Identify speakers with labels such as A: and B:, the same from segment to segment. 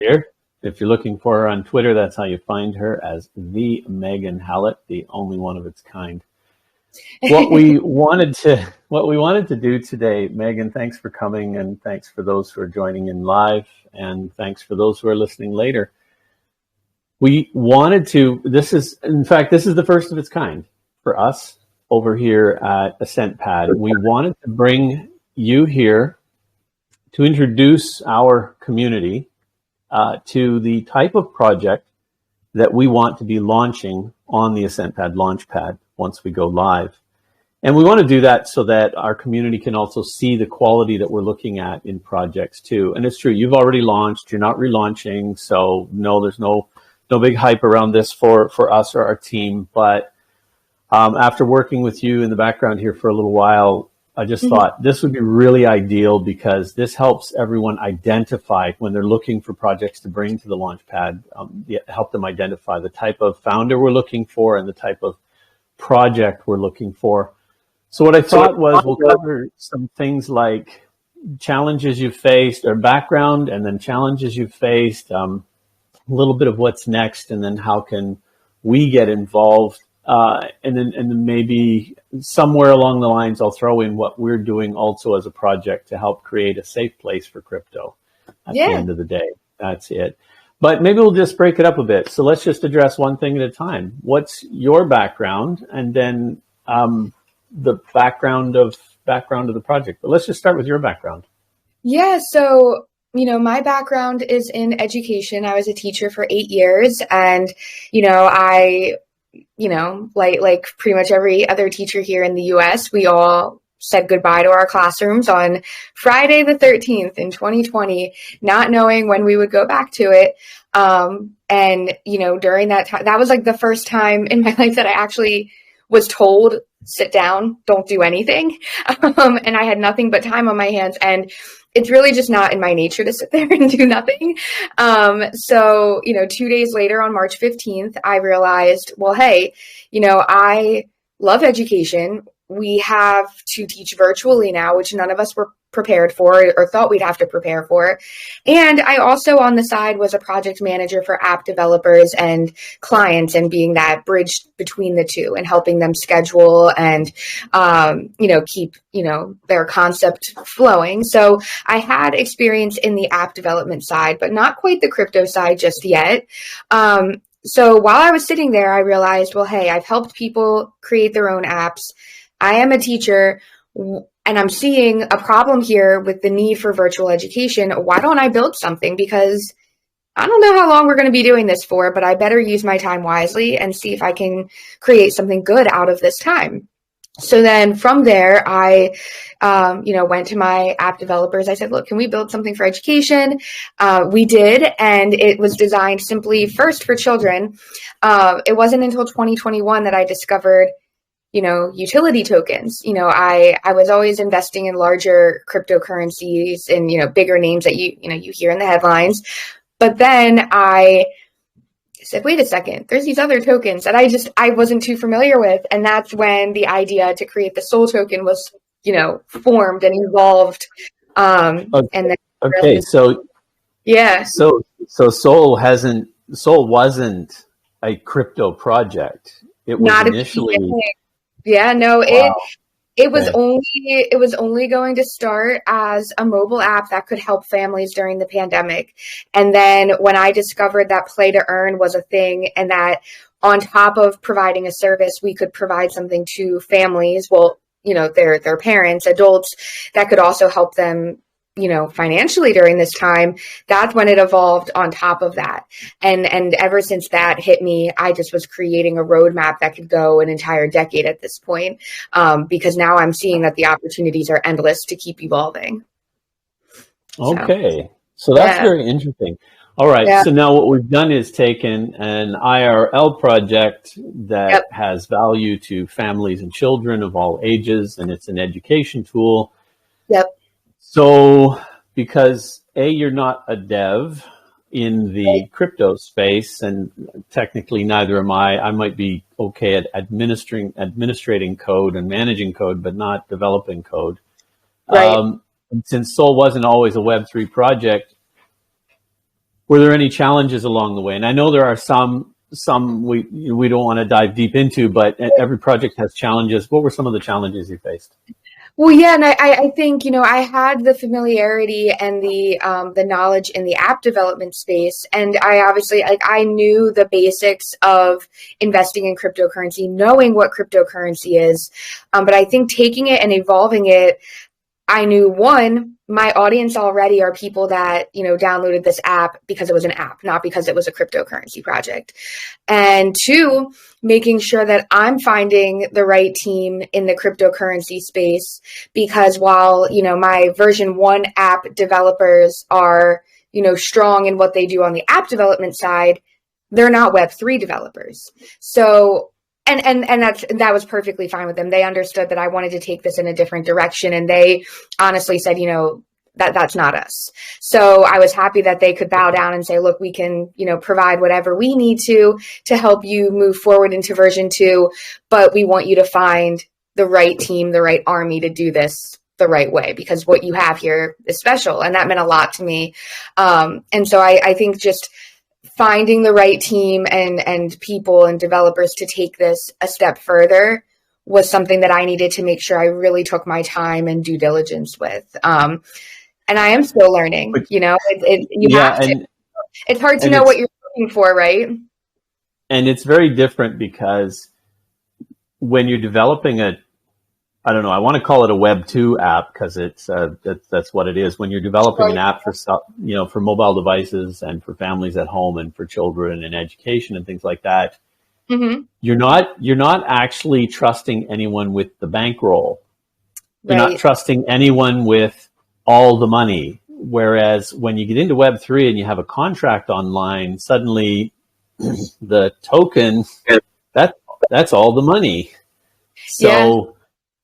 A: here. If you're looking for her on Twitter, that's how you find her, as the Megan Hallett, the only one of its kind. What we wanted to do today, Megan, thanks for coming, and thanks for those who are joining in live, and thanks for those who are listening later. We wanted to, this is the first of its kind for us over here at AscentPad. We wanted to bring you here to introduce our community to the type of project that we want to be launching on the AscentPad Launchpad once we go live. And we want to do that so that our community can also see the quality that we're looking at in projects too. And it's true, you've already launched, you're not relaunching, so no, there's no big hype around this for us or our team. But after working with you in the background here for a little while, I just thought this would be really ideal, because this helps everyone identify when they're looking for projects to bring to the Launchpad, help them identify the type of founder we're looking for and the type of project we're looking for. So what I thought was we'll cover some things like challenges you've faced, or background, and then challenges you've faced, a little bit of what's next, and then how can we get involved. And then maybe somewhere along the lines, I'll throw in what we're doing also as a project to help create a safe place for crypto at the end of the day. That's it. But maybe we'll just break it up a bit. So let's just address one thing at a time. What's your background? And then the background of the project. But let's just start with your background.
B: Yeah, so my background is in education. I was a teacher for 8 years, and I like pretty much every other teacher here in the US, we all said goodbye to our classrooms on Friday the 13th in 2020, not knowing when we would go back to it. And during that time, that was like the first time in my life that I actually was told, sit down, don't do anything. And I had nothing but time on my hands, and it's really just not in my nature to sit there and do nothing. So 2 days later, on March 15th, I realized, well, hey, I love education. We have to teach virtually now, which none of us were prepared for or thought we'd have to prepare for. And I also, on the side, was a project manager for app developers and clients, and being that bridge between the two and helping them schedule and, keep, their concept flowing. So I had experience in the app development side, but not quite the crypto side just yet. So while I was sitting there, I realized, well, hey, I've helped people create their own apps. I am a teacher, and I'm seeing a problem here with the need for virtual education. Why don't I build something? Because I don't know how long we're going to be doing this for, but I better use my time wisely and see if I can create something good out of this time. So then from there, I, went to my app developers. I said, look, can we build something for education? We did, and it was designed simply first for children. It wasn't until 2021 that I discovered utility tokens. I was always investing in larger cryptocurrencies and, bigger names that you hear in the headlines. But then I said, wait a second, there's these other tokens that I wasn't too familiar with. And that's when the idea to create the SOWL token was, formed and evolved. And then
A: so SOWL wasn't a crypto project. It was not initially.
B: Yeah, no,
A: wow.
B: It was only going to start as a mobile app that could help families during the pandemic. And then when I discovered that play to earn was a thing, and that on top of providing a service, we could provide something to families, their parents, adults, that could also help them financially during this time, that's when it evolved on top of that. And ever since that hit me, I just was creating a roadmap that could go an entire decade at this point, because now I'm seeing that the opportunities are endless to keep evolving.
A: Okay. So that's very interesting. All right. Yeah. So now what we've done is taken an IRL project that has value to families and children of all ages, and it's an education tool.
B: Yep.
A: So because you're not a dev in the crypto space, and technically neither am I. I might be okay at administrating code and managing code, but not developing code.
B: Right.
A: Since SOWL wasn't always a Web3 project, Were there any challenges along the way? And I know there are some we don't want to dive deep into, but every project has challenges. What were some of the challenges you faced?
B: Well, yeah, and I think, I had the familiarity and the knowledge in the app development space, and I obviously, I knew the basics of investing in cryptocurrency, knowing what cryptocurrency is, but I think taking it and evolving it, I knew, one, my audience already are people that, downloaded this app because it was an app, not because it was a cryptocurrency project. And two, making sure that I'm finding the right team in the cryptocurrency space, because while, my version 1 app developers are, strong in what they do on the app development side, they're not Web3 developers. So and that was perfectly fine with them. They understood that I wanted to take this in a different direction, and they honestly said, that's not us. So I was happy that they could bow down and say, look, we can, provide whatever we need to help you move forward into version 2, but we want you to find the right team, the right army to do this the right way, because what you have here is special. And that meant a lot to me. And so I think just finding the right team and people and developers to take this a step further was something that I needed to make sure I really took my time and due diligence with. And I am still learning, it's hard to know what you're looking for, right?
A: And it's very different because when you're developing I don't know, I want to call it a Web 2 app because that's what it is. When you're developing an app for mobile devices and for families at home and for children and education and things like that, mm-hmm. You're not actually trusting anyone with the bankroll. You're not trusting anyone with all the money. Whereas when you get into Web 3 and you have a contract online, suddenly the token, that's all the money. So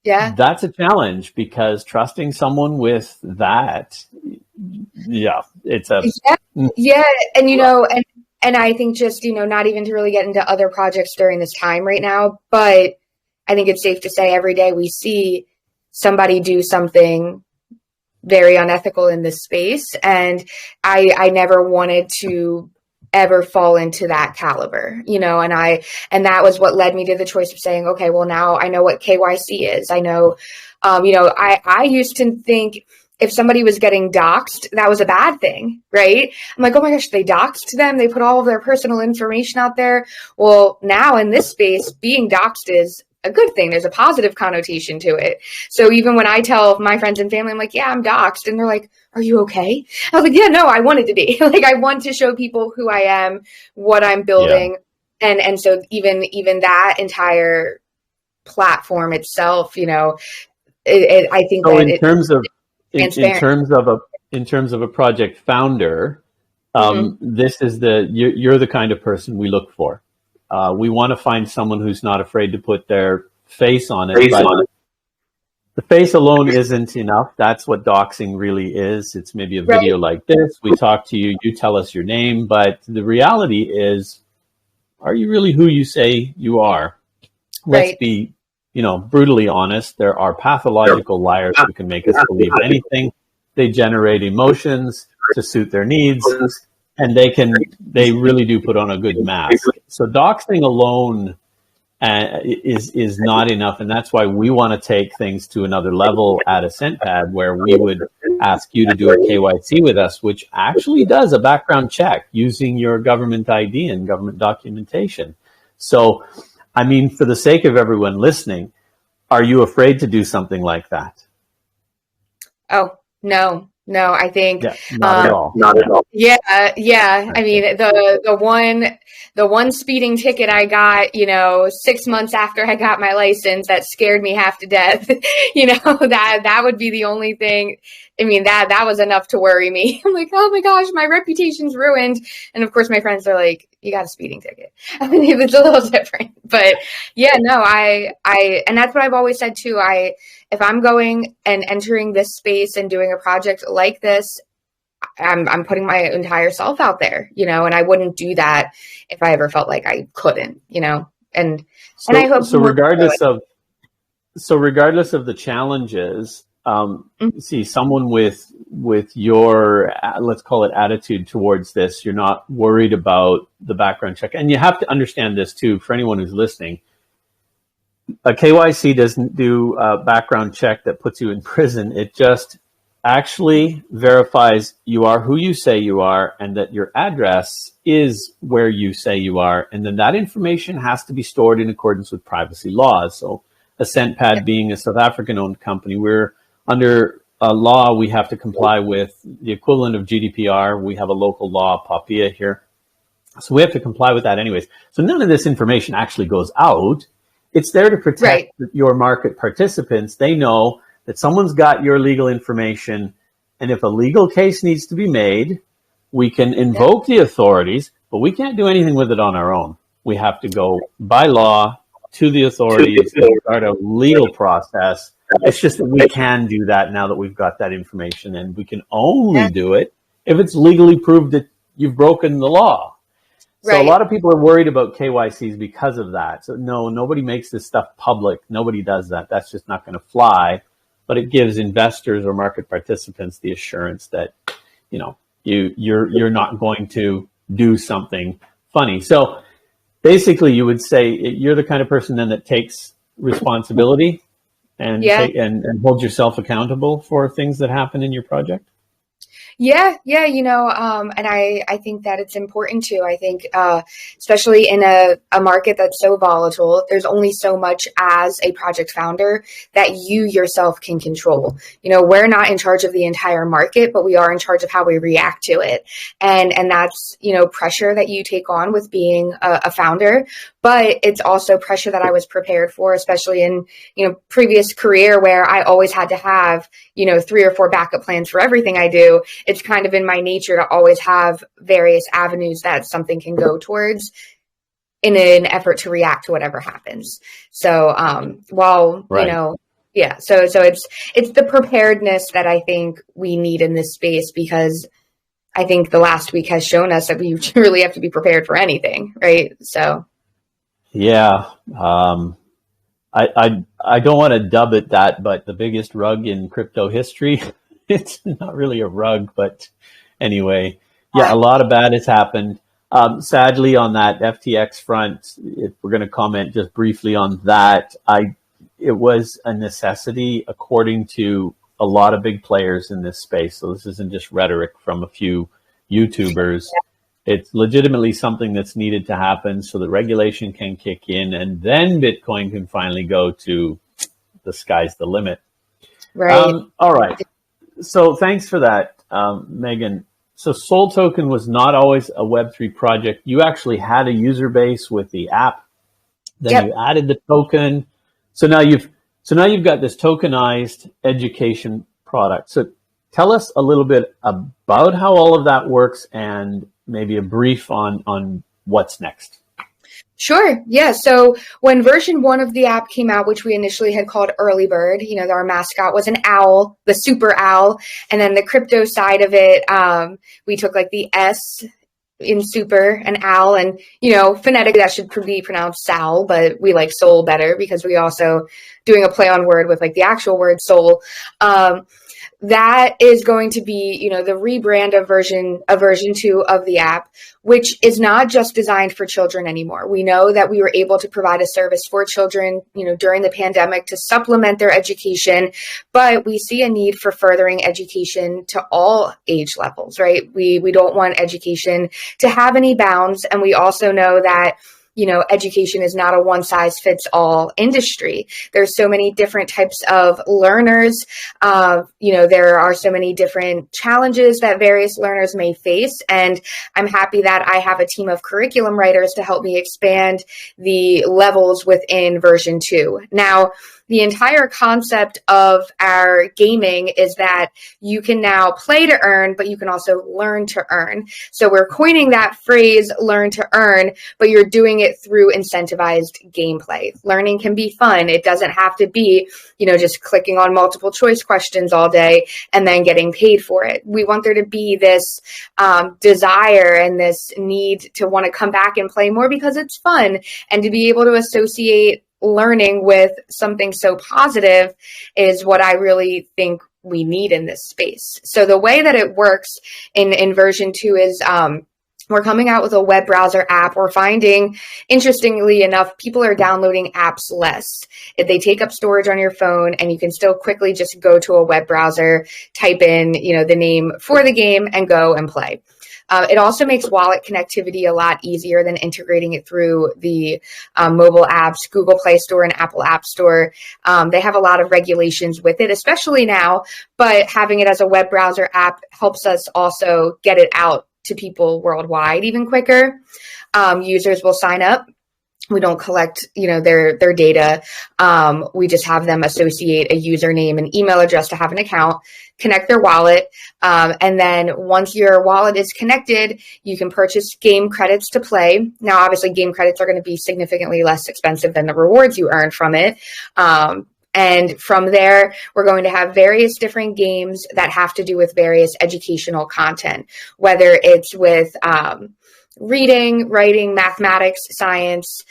A: yeah, that's a challenge, because trusting someone with that, it's a
B: and I think just not even to really get into other projects during this time right now, but I think it's safe to say every day we see somebody do something very unethical in this space, and I never wanted to ever fall into that caliber, and that was what led me to the choice of saying, okay, well, now I know what KYC is. I know, I used to think if somebody was getting doxxed, that was a bad thing, right? I'm like, oh my gosh, they doxxed them. They put all of their personal information out there. Well, now in this space, being doxxed is a good thing. There's a positive connotation to it. So even when I tell my friends and family, I'm like, yeah, I'm doxxed. And they're like, are you okay? I was like, yeah, no, I wanted to be. Like, I want to show people who I am, what I'm building. Yeah. And so even that entire platform itself, I think
A: so that in terms of a project founder, mm-hmm. This is you're the kind of person we look for. We want to find someone who's not afraid to put their face on it. The face alone isn't enough. That's what doxing really is. It's maybe a video like this. We talk to you, you tell us your name, but the reality is, are you really who you say you are? Let's be, brutally honest. There are pathological liars who can make us believe anything. They generate emotions to suit their needs, and they really do put on a good mask. So doxing alone is not enough, and that's why we want to take things to another level at AscentPad, where we would ask you to do a KYC with us, which actually does a background check using your government ID and government documentation. So, I mean, for the sake of everyone listening, are you afraid to do something like that?
B: Oh, no, I think
A: not at all. Not at all.
B: Yeah. I mean, the one speeding ticket I got, 6 months after I got my license, that scared me half to death. That would be the only thing. I mean, that was enough to worry me. I'm like, oh my gosh, my reputation's ruined. And of course, my friends are like, you got a speeding ticket. I mean, it's a little different, but and that's what I've always said too. If I'm going and entering this space and doing a project like this, I'm putting my entire self out there, and I wouldn't do that if I ever felt like I couldn't, and I hope
A: regardless of the challenges, see someone with your, let's call it attitude towards this, you're not worried about the background check. And you have to understand this too, for anyone who's listening. A KYC doesn't do a background check that puts you in prison. It just actually verifies you are who you say you are and that your address is where you say you are. And then that information has to be stored in accordance with privacy laws. So AscentPad being a South African owned company, we're under a law we have to comply with the equivalent of GDPR. We have a local law, PAPIA here. So we have to comply with that anyways. So none of this information actually goes out. It's there to protect your market participants. They know that someone's got your legal information, and if a legal case needs to be made, we can invoke the authorities, but we can't do anything with it on our own. We have to go by law to the authorities and start a legal process. It's just that we can do that now that we've got that information, and we can only do it if it's legally proved that you've broken the law. So a lot of people are worried about KYCs because of that. So no, nobody makes this stuff public. Nobody does that. That's just not going to fly. But it gives investors or market participants the assurance that, you know, you're not going to do something funny. So basically, you would say you're the kind of person then that takes responsibility and and holds yourself accountable for things that happen in your project.
B: Yeah, you know, and I think that it's important to. I think, especially in a market that's so volatile, there's only so much as a project founder that you yourself can control. You know, we're not in charge of the entire market, but we are in charge of how we react to it. And that's, you know, pressure that you take on with being a founder, but it's also pressure that I was prepared for, especially in, you know, previous career where I always had to have, you know, 3 or 4 backup plans for everything I do. It's kind of in my nature to always have various avenues that something can go towards in an effort to react to whatever happens. So, you know, so it's the preparedness that I think we need in this space, because I think the last week has shown us that we really have to be prepared for anything, right? So,
A: yeah, I don't want to dub it that, but the biggest rug in crypto history. It's not really a rug, but anyway, yeah, a lot of bad has happened. Sadly, on that FTX front, if we're going to comment just briefly on that, it was a necessity according to a lot of big players in this space. So this isn't just rhetoric from a few YouTubers. It's legitimately something that's needed to happen so that regulation can kick in, and then Bitcoin can finally go to the sky's the limit.
B: Right.
A: All right. So thanks for that, Megan. So SOWL Token was not always a Web3 project. You actually had a user base with the app. Then you added the token. So now you've got this tokenized education product. So tell us a little bit about how all of that works and maybe a brief on what's next.
B: Sure. Yeah. So when version 1 of the app came out, which we initially had called Early Bird, you know, our mascot was an owl, the super owl. And then the crypto side of it, we took like the S in super, an owl, and, you know, phonetically that should be pronounced SOWL, but we like soul better because we also doing a play on word with like the actual word soul. That is going to be, you know, the rebrand of version 2 of the app, which is not just designed for children anymore. We know that we were able to provide a service for children, you know, during the pandemic to supplement their education, but we see a need for furthering education to all age levels, right? We don't want education to have any bounds. And we also know that, you know, education is not a one size fits all industry. There's so many different types of learners. You know, there are so many different challenges that various learners may face. And I'm happy that I have a team of curriculum writers to help me expand the levels within version 2. Now, the entire concept of our gaming is that you can now play to earn, but you can also learn to earn. So we're coining that phrase, learn to earn, but you're doing it through incentivized gameplay. Learning can be fun. It doesn't have to be, you know, just clicking on multiple choice questions all day and then getting paid for it. We want there to be this desire and this need to want to come back and play more because it's fun, and to be able to associate learning with something so positive is what I really think we need in this space. So the way that it works in version 2 is we're coming out with a web browser app. We're finding, interestingly enough, people are downloading apps less. If they take up storage on your phone, and you can still quickly just go to a web browser, type in, the name for the game, and go and play. It also makes wallet connectivity a lot easier than integrating it through the mobile apps, Google Play Store and Apple App Store. They have a lot of regulations with it, especially now, but having it as a web browser app helps us also get it out to people worldwide even quicker. Users will sign up. We don't collect, their data. We just have them associate a username and email address to have an account, connect their wallet. And then once your wallet is connected, you can purchase game credits to play. Now, obviously, game credits are going to be significantly less expensive than the rewards you earn from it. And from there, we're going to have various different games that have to do with various educational content, whether it's with reading, writing, mathematics, science,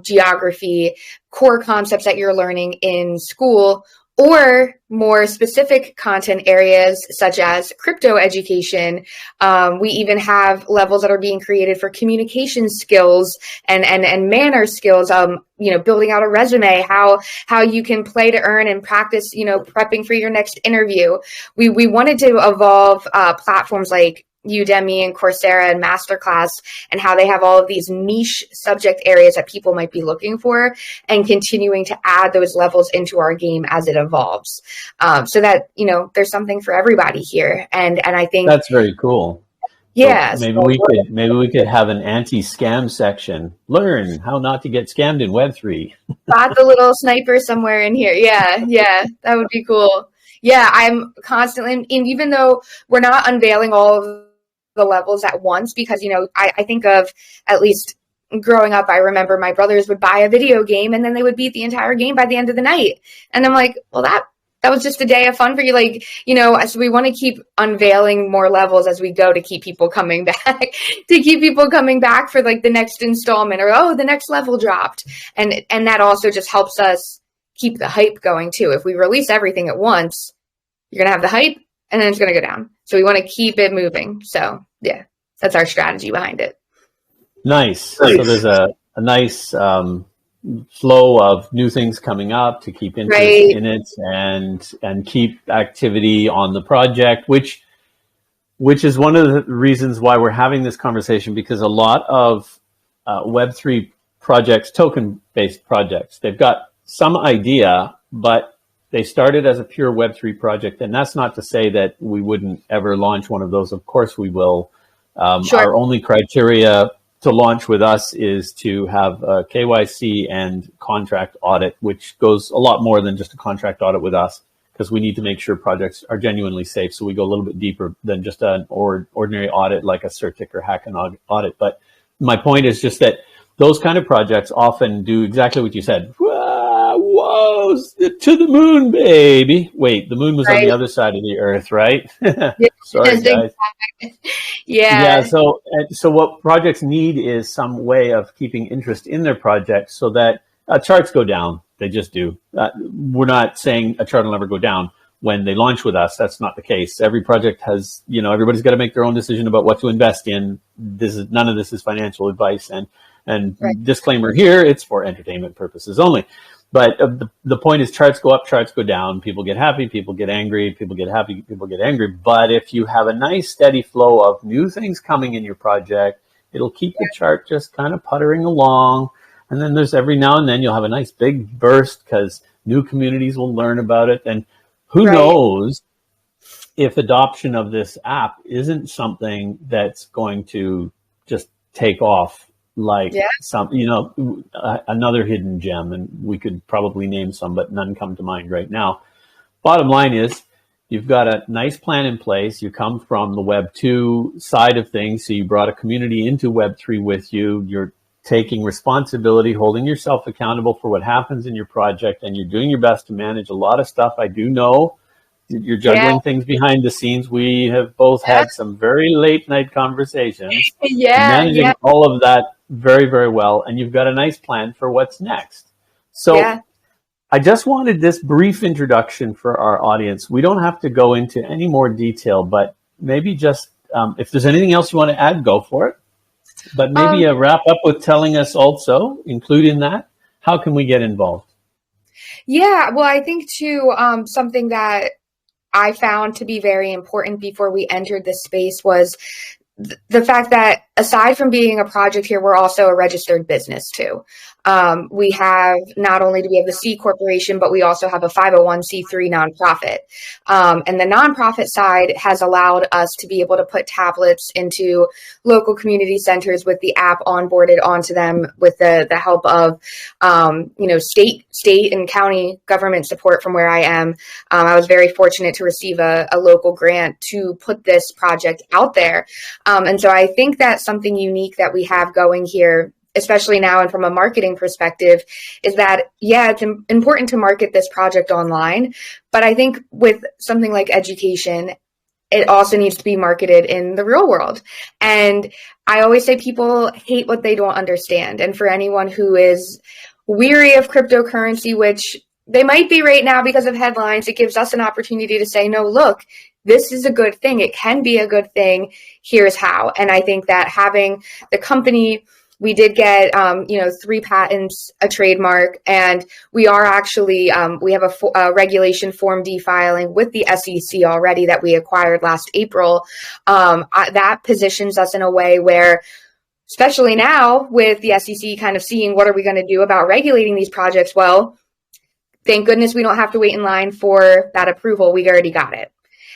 B: geography, core concepts that you're learning in school, or more specific content areas such as crypto education. We even have levels that are being created for communication skills and manner skills, building out a resume, how you can play to earn and practice, prepping for your next interview. We wanted to evolve platforms like Udemy and Coursera and Masterclass, and how they have all of these niche subject areas that people might be looking for, and continuing to add those levels into our game as it evolves, so that there's something for everybody here. And I think
A: that's very cool.
B: Yeah,
A: so maybe we could have an anti-scam section. Learn how not to get scammed in Web3.
B: Got the little sniper somewhere in here. Yeah, that would be cool. Yeah, I'm constantly, and even though we're not unveiling all of the levels at once, because I think of, at least growing up, I remember my brothers would buy a video game and then they would beat the entire game by the end of the night, and I'm like, well, that was just a day of fun for you, so we want to keep unveiling more levels as we go to keep people coming back for the next installment, or the next level dropped, and that also just helps us keep the hype going too. If we release everything at once, you're gonna have the hype, and then it's going to go down. So we want to keep it moving. So yeah, that's our strategy behind it.
A: Nice. So there's a nice flow of new things coming up to keep interest in it, and keep activity on the project, which is one of the reasons why we're having this conversation, because a lot of Web3 projects, token-based projects, they've got some idea, but they started as a pure Web3 project, and that's not to say that we wouldn't ever launch one of those. Of course we will.
B: Sure.
A: Our only criteria to launch with us is to have a KYC and contract audit, which goes a lot more than just a contract audit with us, because we need to make sure projects are genuinely safe. So we go a little bit deeper than just an ordinary audit like a CertIC or Hacken audit. But my point is just that those kind of projects often do exactly what you said. Whoa, to the moon, baby. Wait, the moon was on the other side of the earth, right? Sorry, guys. Yeah. So what projects need is some way of keeping interest in their project, so that charts go down. They just do. We're not saying a chart will never go down when they launch with us. That's not the case. Every project has, everybody's got to make their own decision about what to invest in. None of this is financial advice, and disclaimer here, it's for entertainment purposes only. But the point is, charts go up, charts go down. People get happy, people get angry, people get happy, people get angry. But if you have a nice steady flow of new things coming in your project, it'll keep the chart just kind of puttering along. And then there's every now and then you'll have a nice big burst, because new communities will learn about it. And who knows if adoption of this app isn't something that's going to just take off like another hidden gem. And we could probably name some, but none come to mind right now. Bottom line is, you've got a nice plan in place. You come from the Web 2 side of things, so you brought a community into Web 3 with you. You're taking responsibility, holding yourself accountable for what happens in your project, and you're doing your best to manage a lot of stuff. I do know you're juggling things behind the scenes. We have both had some very late night conversations. Managing all of that very, very well, and you've got a nice plan for what's next. So
B: Yeah.
A: I just wanted this brief introduction for our audience. We don't have to go into any more detail, but maybe just if there's anything else you want to add, go for it. But maybe wrap up with telling us also, including that, how can we get involved?
B: Yeah, well, I think too, something that I found to be very important before we entered this space was the fact that aside from being a project here, we're also a registered business too. We have, not only do we have the C corporation, but we also have a 501c3 nonprofit. And the nonprofit side has allowed us to be able to put tablets into local community centers with the app onboarded onto them with the help of, state and county government support from where I am. I was very fortunate to receive a local grant to put this project out there. And so I think that's something unique that we have going here, especially now and from a marketing perspective, is that, yeah, it's important to market this project online. But I think with something like education, it also needs to be marketed in the real world. And I always say people hate what they don't understand. And for anyone who is weary of cryptocurrency, which they might be right now because of headlines, it gives us an opportunity to say, no, look, this is a good thing. It can be a good thing. Here's how. And I think that having the company, we did get, 3 patents, a trademark, and we are actually, we have a regulation Form D filing with the SEC already that we acquired last April. That positions us in a way where, especially now with the SEC kind of seeing what are we going to do about regulating these projects, well, thank goodness we don't have to wait in line for that approval. We already got it.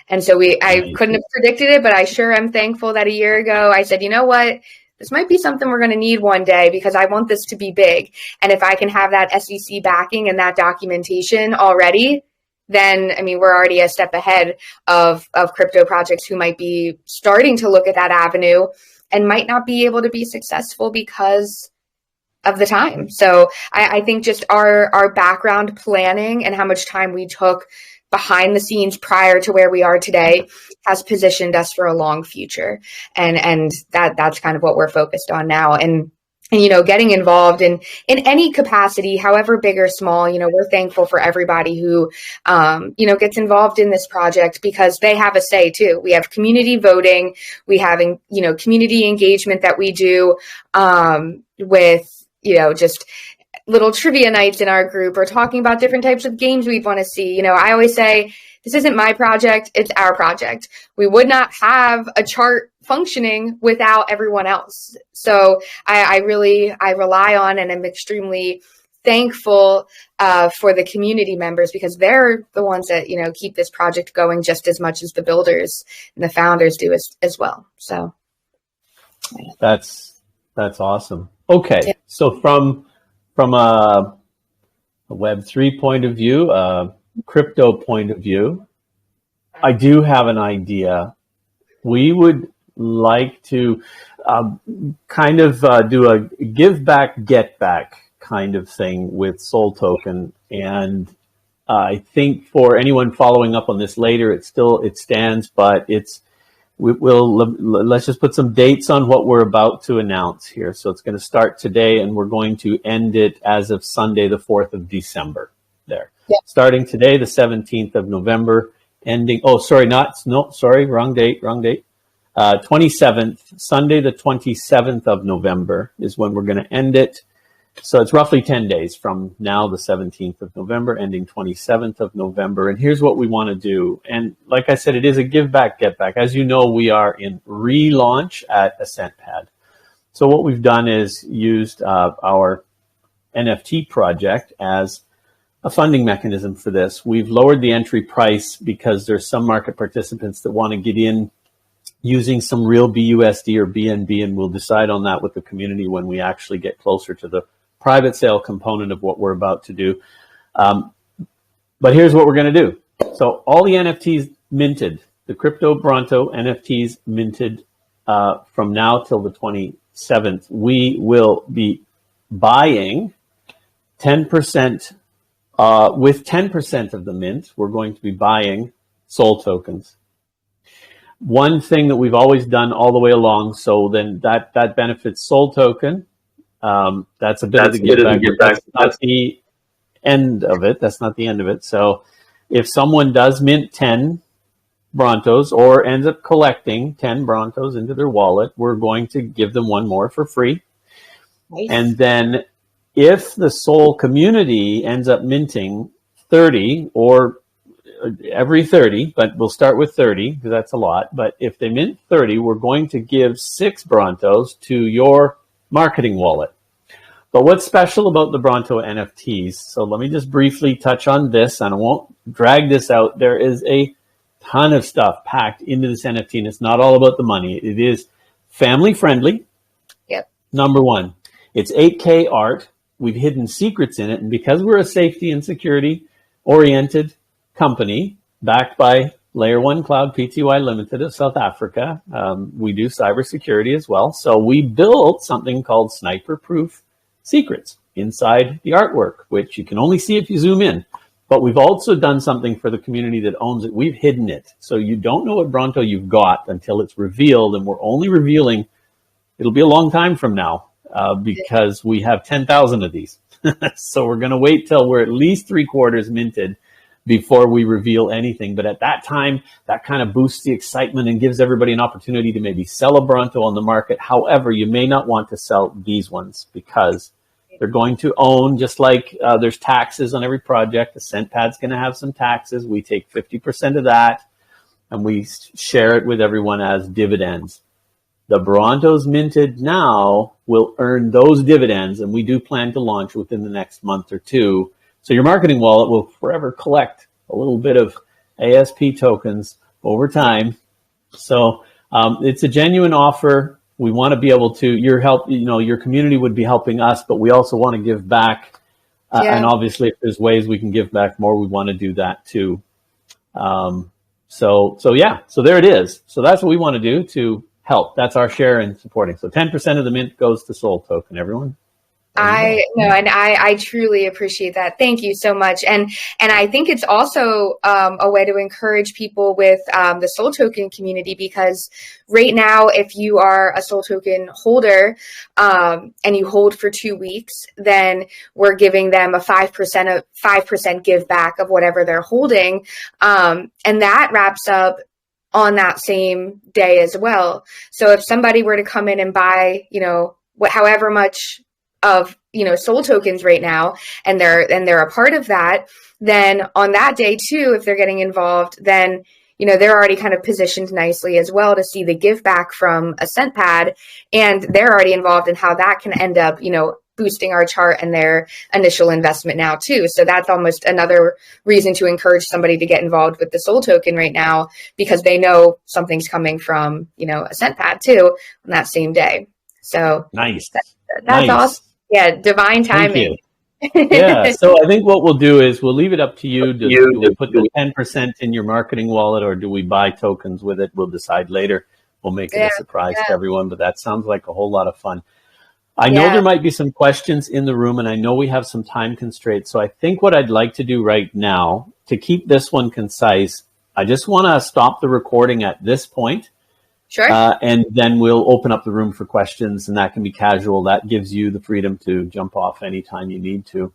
B: And so I couldn't have predicted it, but I sure am thankful that a year ago I said, you know what, this might be something we're going to need one day because I want this to be big. And if I can have that SEC backing and that documentation already, then, I mean, we're already a step ahead of crypto projects who might be starting to look at that avenue and might not be able to be successful because of the time. So I think just our background planning and how much time we took behind the scenes prior to where we are today has positioned us for a long future. And that's kind of what we're focused on now. And getting involved in any capacity, however big or small, we're thankful for everybody who, gets involved in this project because they have a say too. We have community voting, we have, community engagement that we do, with, just little trivia nights in our group or talking about different types of games we want to see. I always say, this isn't my project, it's our project. We would not have a chart functioning without everyone else. So I rely on and I'm extremely thankful for the community members because they're the ones that, keep this project going just as much as the builders and the founders do as well. So
A: that's awesome. Okay. Yeah. So from a Web3 point of view, a crypto point of view, I do have an idea. We would like to do a give back, get back kind of thing with SOWL Token. And I think for anyone following up on this later, it stands, but let's just put some dates on what we're about to announce here. So it's going to start today and we're going to end it as of Sunday, the 4th of December there. Yeah. Starting today, the 17th of November, ending, wrong date. 27th, Sunday, the 27th of November is when we're going to end it. So it's roughly 10 days from now, the 17th of November, ending 27th of November. And here's what we want to do. And like I said, it is a give back, get back. As you know, we are in relaunch at AscentPad. So what we've done is used our NFT project as a funding mechanism for this. We've lowered the entry price because there's some market participants that want to get in using some real BUSD or BNB, and we'll decide on that with the community when we actually get closer to the private sale component of what we're about to do. But here's what we're going to do. So all the NFTs minted, the Crypto Bronto NFTs minted from now till the 27th, we will be buying 10%, with 10% of the mint, we're going to be buying SOWL tokens. One thing that we've always done all the way along, so then that benefits SOWL Token. That's a bit of the give back. end of it. That's not the end of it. So if someone does mint 10 Brontos or ends up collecting 10 Brontos into their wallet, we're going to give them one more for free. Nice. And then if the SOWL community ends up minting 30 or every 30, but we'll start with 30 because that's a lot. But if they mint 30, we're going to give 6 Brontos to your marketing wallet. But what's special about the Bronto NFTs? So let me just briefly touch on this, and I won't drag this out. There is a ton of stuff packed into this NFT, and it's not all about the money. It is family friendly.
B: Yep.
A: Number one, it's 8K art. We've hidden secrets in it, and because we're a safety and security oriented company backed by Layer 1 Cloud Pty Limited of South Africa, we do cybersecurity as well. So we built something called sniper proof secrets inside the artwork, which you can only see if you zoom in. But we've also done something for the community that owns it. We've hidden it. So you don't know what Bronto you've got until it's revealed. And we're only revealing, it'll be a long time from now because we have 10,000 of these. So we're going to wait till we're at least 3/4 minted before we reveal anything. But at that time, that kind of boosts the excitement and gives everybody an opportunity to maybe sell a Bronto on the market. However, you may not want to sell these ones because they're going to own, just like there's taxes on every project. AscentPad's going to have some taxes. We take 50% of that, and we share it with everyone as dividends. The Brontos minted now will earn those dividends, and we do plan to launch within the next month or two. So your marketing wallet will forever collect a little bit of ASP tokens over time. So it's a genuine offer. We want to be able to, your help, your community would be helping us, but we also want to give back. And obviously, if there's ways we can give back more, we want to do that too. So there it is. So that's what we want to do to help. That's our share in supporting. So 10% of the mint goes to SOWL Token, everyone.
B: I truly appreciate that. Thank you so much. And I think it's also a way to encourage people with the SOWL Token community, because right now, if you are a SOWL Token holder and you hold for 2 weeks, then we're giving them a 5% give back of whatever they're holding. And that wraps up on that same day as well. So if somebody were to come in and buy, however much of SOWL tokens right now, and they're a part of that, then on that day too, if they're getting involved, then they're already kind of positioned nicely as well to see the give back from AscentPad, and they're already involved in how that can end up boosting our chart and their initial investment now too. So that's almost another reason to encourage somebody to get involved with the SOWL token right now, because they know something's coming from AscentPad too on that same day. So
A: nice.
B: That's nice. Awesome. Yeah, divine timing.
A: Yeah, so I think what we'll do is we'll leave it up to you. Do we put the 10% in your marketing wallet, or do we buy tokens with it? We'll decide later. We'll make it a surprise to everyone, but that sounds like a whole lot of fun. I know there might be some questions in the room, and I know we have some time constraints. So I think what I'd like to do right now, to keep this one concise, I just want to stop the recording at this point.
B: Sure.
A: And then we'll open up the room for questions, and that can be casual. That gives you the freedom to jump off anytime you need to.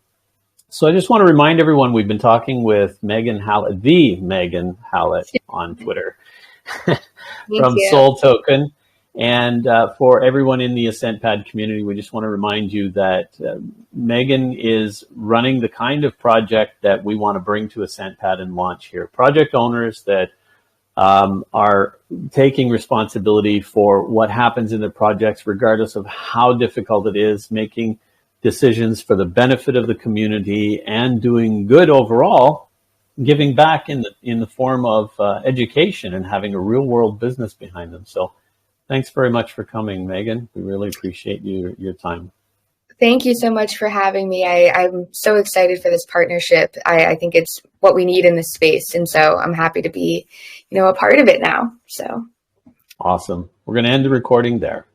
A: So I just want to remind everyone, we've been talking with Megan Hallett, the Megan Hallett on Twitter from SOWL Token. And for everyone in the AscentPad community, we just want to remind you that Megan is running the kind of project that we want to bring to AscentPad and launch here. Project owners that are taking responsibility for what happens in their projects, regardless of how difficult it is, making decisions for the benefit of the community and doing good overall, giving back in the form of education and having a real world business behind them. So thanks very much for coming, Megan. We really appreciate your time.
B: Thank you so much for having me. I'm so excited for this partnership. I think it's what we need in this space. And so I'm happy to be, a part of it now. So
A: awesome. We're going to end the recording there.